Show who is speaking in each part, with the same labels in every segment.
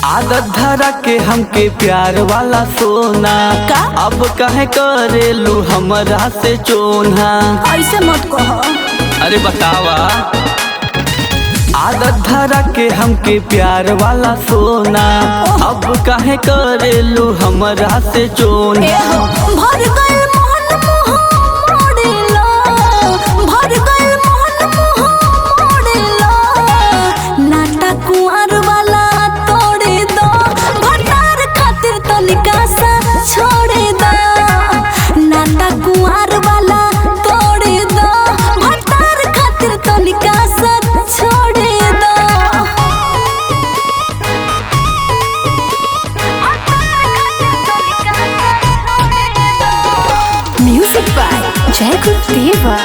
Speaker 1: आदत धरा के हमके प्यार वाला सोना
Speaker 2: का?
Speaker 1: अब काहे करेलू हमरा से चोना।
Speaker 2: ऐसे मत कहो।
Speaker 1: अरे बतावा आदत धरा के हमके प्यार वाला सोना अब काहे करेलू हमरा से चोना।
Speaker 2: भर गइल मोहन मोह मोड़ेला, भर गइल मोहन मोह मोड़ेला, नाटा कुंवर वाला तोड़े दो, भटार खातिर तनिका सा छोड़े दो, नाटा कुंवर वाला तोड़े दो, भटार खातिर तनिका सा छोड़े दो। Music by Jacob Deva.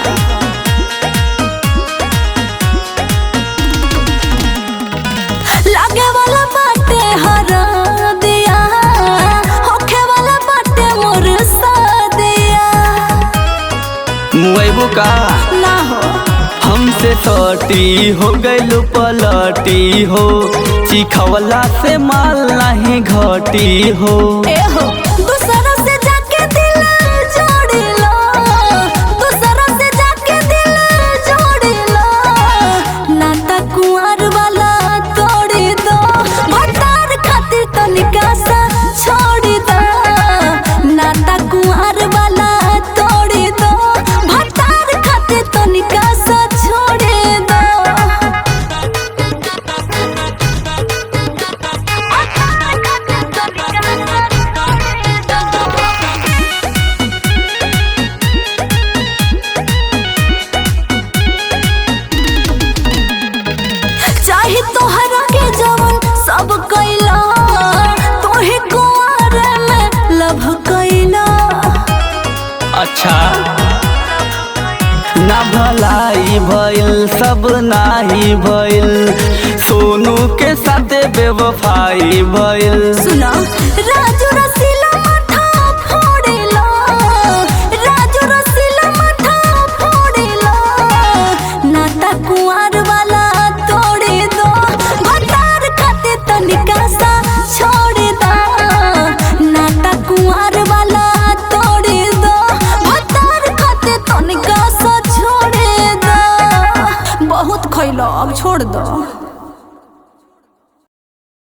Speaker 2: लागे वाला बाटे हरा दिया, होखे वाला बाटे मोर सादिया।
Speaker 1: मुएबू का
Speaker 2: ना हो
Speaker 1: हमसे सटी हो गइलू पलटी हो, चिखवला से माल नहीं घटी हो।
Speaker 2: ए हो दूसरा से जाके दिल जोड़ी लो, दूसरा से जाके दिल जोड़ी लो, नाता कुंवर वाला तोड़ी दो, भटार खातिर तनिका सा छोड़ी दो, नाता कुंवर वाला तोड़ी दो, भटार खातिर तनिका सा छोड़ी दो। चाहे तोहरा के जवन सब कैला, तोहे कुंवर में लभ कैला।
Speaker 1: अच्छा ना भलाई भइल सब नाही भइल, सोनू के साथे बेवफाई भइल।
Speaker 2: सुना